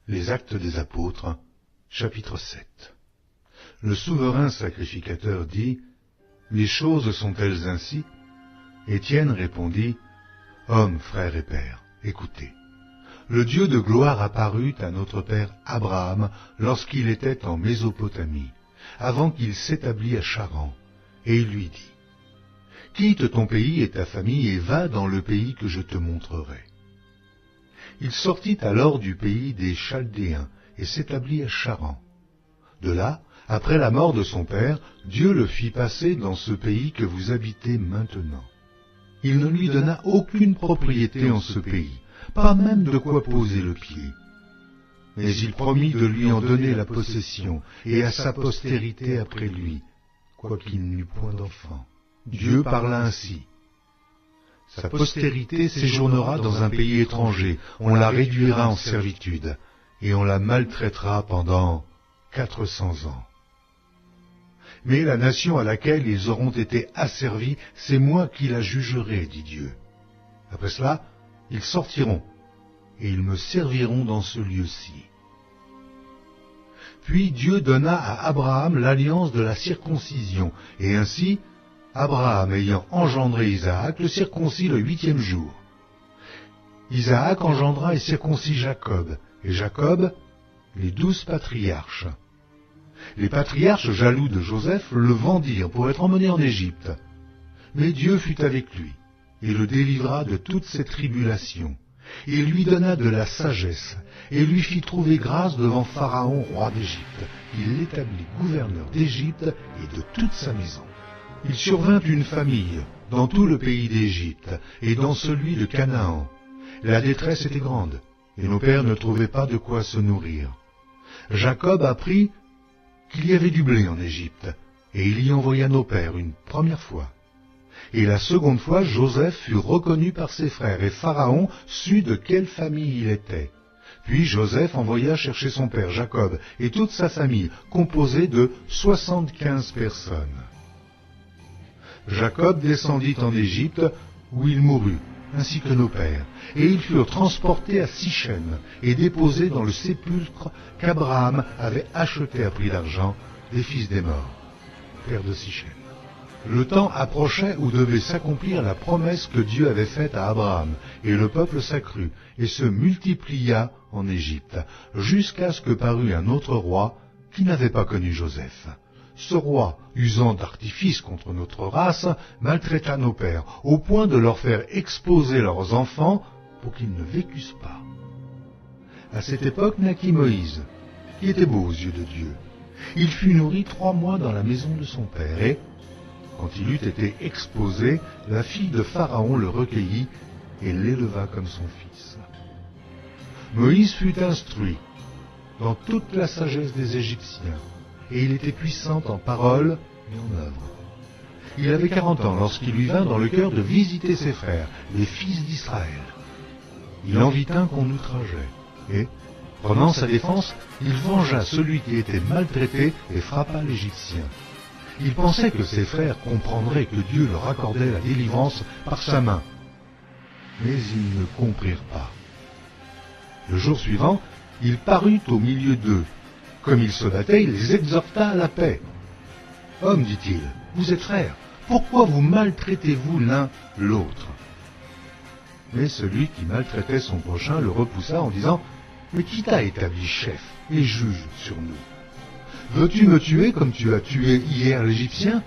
Les Actes des Apôtres, chapitre 7. Le souverain sacrificateur dit, « Les choses sont-elles ainsi ?» Étienne répondit, « Hommes, frères et pères, écoutez. Le Dieu de gloire apparut à notre père Abraham lorsqu'il était en Mésopotamie, avant qu'il s'établît à Charan, et il lui dit, « Quitte ton pays et ta famille et va dans le pays que je te montrerai. » Il sortit alors du pays des Chaldéens et s'établit à Charan. De là, après la mort de son père, Dieu le fit passer dans ce pays que vous habitez maintenant. Il ne lui donna aucune propriété en ce pays, pas même de quoi poser le pied. Mais il promit de lui en donner la possession, et à sa postérité après lui, quoiqu'il n'eût point d'enfant. Dieu parla ainsi. Sa postérité séjournera dans un pays étranger, on la réduira en servitude, et on la maltraitera pendant 400 ans. Mais la nation à laquelle ils auront été asservis, c'est moi qui la jugerai, dit Dieu. Après cela, ils sortiront, et ils me serviront dans ce lieu-ci. Puis Dieu donna à Abraham l'alliance de la circoncision, et ainsi, Abraham ayant engendré Isaac, le circoncit le 8e jour. Isaac engendra et circoncit Jacob, et Jacob, les 12 patriarches. Les patriarches jaloux de Joseph le vendirent pour être emmené en Égypte. Mais Dieu fut avec lui, et le délivra de toutes ses tribulations. Il lui donna de la sagesse, et lui fit trouver grâce devant Pharaon, roi d'Égypte. Il l'établit gouverneur d'Égypte et de toute sa maison. Il survint une famille dans tout le pays d'Égypte et dans celui de Canaan. La détresse était grande, et nos pères ne trouvaient pas de quoi se nourrir. Jacob apprit qu'il y avait du blé en Égypte, et il y envoya nos pères une première fois. Et la seconde fois, Joseph fut reconnu par ses frères, et Pharaon sut de quelle famille il était. Puis Joseph envoya chercher son père Jacob et toute sa famille, composée de 75 personnes. Jacob descendit en Égypte, où il mourut, ainsi que nos pères, et ils furent transportés à Sichem et déposés dans le sépulcre qu'Abraham avait acheté à prix d'argent des fils des morts, père de Sichem. Le temps approchait où devait s'accomplir la promesse que Dieu avait faite à Abraham, et le peuple s'accrut et se multiplia en Égypte, jusqu'à ce que parut un autre roi qui n'avait pas connu Joseph. Ce roi, usant d'artifice contre notre race, maltraita nos pères, au point de leur faire exposer leurs enfants pour qu'ils ne vécussent pas. À cette époque naquit Moïse, qui était beau aux yeux de Dieu. Il fut nourri 3 mois dans la maison de son père, et, quand il eut été exposé, la fille de Pharaon le recueillit et l'éleva comme son fils. Moïse fut instruit dans toute la sagesse des Égyptiens, et il était puissant en parole et en œuvre. Il avait 40 ans lorsqu'il lui vint dans le cœur de visiter ses frères, les fils d'Israël. Il en vit un qu'on outrageait, et, prenant sa défense, il vengea celui qui était maltraité et frappa l'Égyptien. Il pensait que ses frères comprendraient que Dieu leur accordait la délivrance par sa main. Mais ils ne comprirent pas. Le jour suivant, il parut au milieu d'eux. Comme ils se battaient, il les exhorta à la paix. « Hommes, dit-il, vous êtes frères, pourquoi vous maltraitez-vous l'un l'autre » Mais celui qui maltraitait son prochain le repoussa en disant « Mais qui t'a établi chef et juge sur nous ? Veux-tu me tuer comme tu as tué hier l'Égyptien »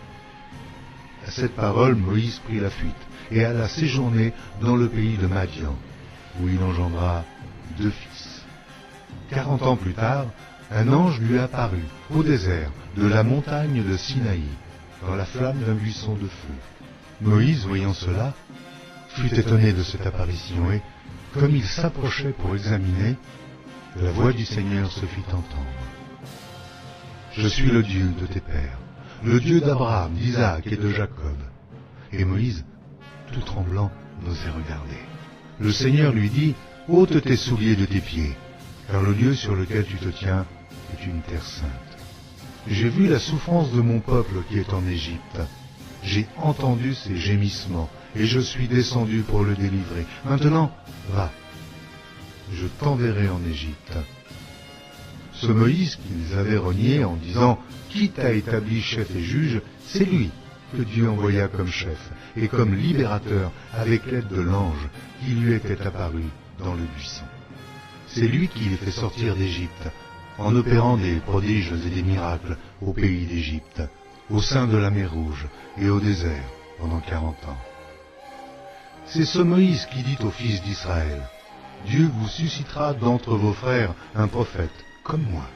À cette parole, Moïse prit la fuite et alla séjourner dans le pays de Madian, où il engendra 2 fils. 40 ans plus tard, un ange lui apparut au désert de la montagne de Sinaï, dans la flamme d'un buisson de feu. Moïse, voyant cela, fut étonné de cette apparition, et, comme il s'approchait pour examiner, la voix du Seigneur se fit entendre. « Je suis le Dieu de tes pères, le Dieu d'Abraham, d'Isaac et de Jacob. » Et Moïse, tout tremblant, n'osait regarder. Le Seigneur lui dit, « ôte tes souliers de tes pieds, car le lieu sur lequel tu te tiens est une terre sainte. J'ai vu la souffrance de mon peuple qui est en Égypte. J'ai entendu ses gémissements, et je suis descendu pour le délivrer. Maintenant, va, je t'enverrai en Égypte, Ce Moïse qu'ils avaient renié en disant « Qui t'a établi chef et juge ?» c'est lui que Dieu envoya comme chef et comme libérateur avec l'aide de l'ange qui lui était apparu dans le buisson. C'est lui qui les fait sortir d'Égypte en opérant des prodiges et des miracles au pays d'Égypte, au sein de la mer Rouge et au désert pendant 40 ans. C'est ce Moïse qui dit aux fils d'Israël « Dieu vous suscitera d'entre vos frères un prophète comme moi. »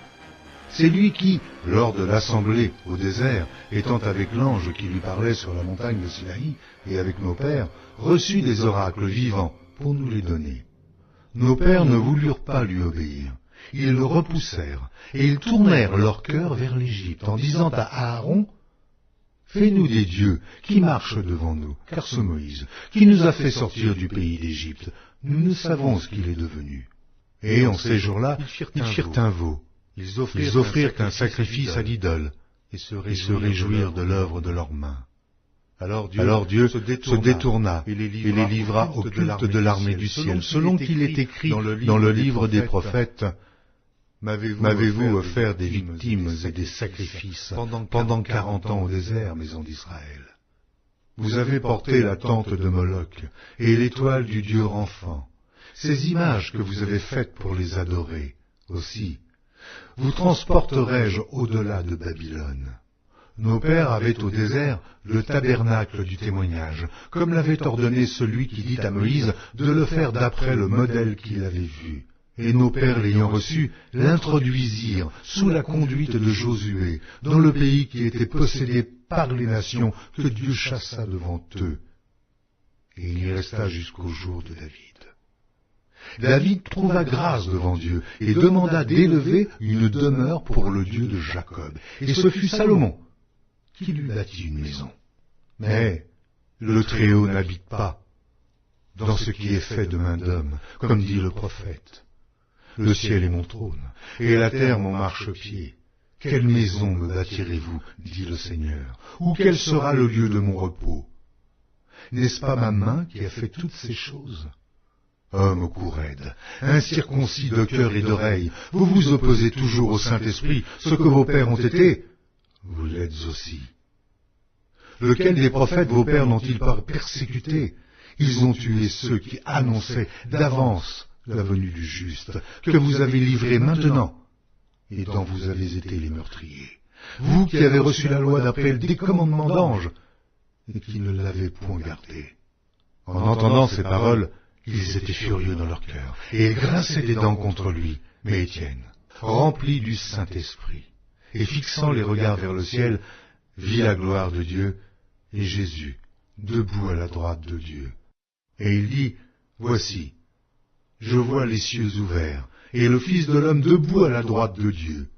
C'est lui qui, lors de l'assemblée au désert, étant avec l'ange qui lui parlait sur la montagne de Sinaï et avec nos pères, reçut des oracles vivants pour nous les donner. Nos pères ne voulurent pas lui obéir. Ils le repoussèrent et ils tournèrent leur cœur vers l'Égypte en disant à Aaron « Fais-nous des dieux qui marchent devant nous, car ce Moïse, qui nous a fait sortir du pays d'Égypte, nous ne savons ce qu'il est devenu. » Et en ces jours-là, ils firent un veau. Ils offrirent un sacrifice à l'idole et se réjouirent de l'œuvre de leurs mains. Alors Dieu se détourna et les livra au culte de l'armée du ciel, selon qu'il est écrit dans le livre des prophètes. M'avez-vous offert des victimes et des sacrifices pendant 40 ans au désert, maison d'Israël? Vous avez porté la tente de Moloch et l'étoile du dieu Renfant, ces images que vous avez faites pour les adorer. Aussi, vous transporterai-je au-delà de Babylone. Nos pères avaient au désert le tabernacle du témoignage, comme l'avait ordonné celui qui dit à Moïse de le faire d'après le modèle qu'il avait vu. Et nos pères l'ayant reçu, l'introduisirent sous la conduite de Josué, dans le pays qui était possédé par les nations que Dieu chassa devant eux. Et il y resta jusqu'au jour de David. David trouva grâce devant Dieu et demanda d'élever une demeure pour le Dieu de Jacob. Et ce fut Salomon qui lui bâtit une maison. Mais le Très-Haut n'habite pas dans ce qui est fait de main d'homme, comme dit le prophète. Le ciel est mon trône, et la terre mon marchepied. Quelle maison me bâtirez-vous, dit le Seigneur, ou quel sera le lieu de mon repos? N'est-ce pas ma main qui a fait toutes ces choses? Homme au cou raide, incirconcis de cœur et d'oreille, vous vous opposez toujours au Saint-Esprit, ce que vos pères ont été, vous l'êtes aussi. Lequel des prophètes vos pères n'ont-ils pas persécuté? Ils ont tué ceux qui annonçaient d'avance la venue du juste, que vous avez livré maintenant, et dont vous avez été les meurtriers. Vous qui avez reçu la loi d'après des commandements d'anges, et qui ne l'avez point gardée. En entendant ces paroles, ils étaient furieux dans leur cœur, et ils grinçaient des dents contre lui. Mais Étienne, rempli du Saint-Esprit, et fixant les regards vers le ciel, vit la gloire de Dieu, et Jésus, debout à la droite de Dieu. Et il dit, voici, je vois les cieux ouverts, et le Fils de l'homme debout à la droite de Dieu.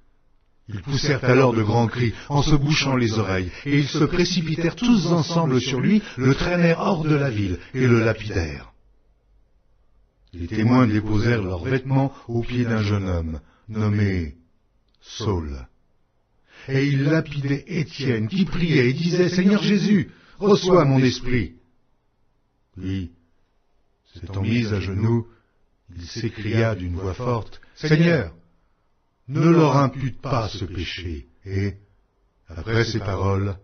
Ils poussèrent alors de grands cris, en se bouchant les oreilles, et ils se précipitèrent tous ensemble sur lui, le traînèrent hors de la ville, et le lapidèrent. Les témoins déposèrent leurs vêtements aux pieds d'un jeune homme, nommé Saul. Et ils lapidaient Étienne, qui priait et disait, « Seigneur Jésus, reçois mon esprit. » Puis, s'étant mis à genoux, il s'écria d'une voix forte, « Seigneur, ne leur impute pas ce péché. » Et, après ces paroles,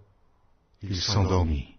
il s'endormit.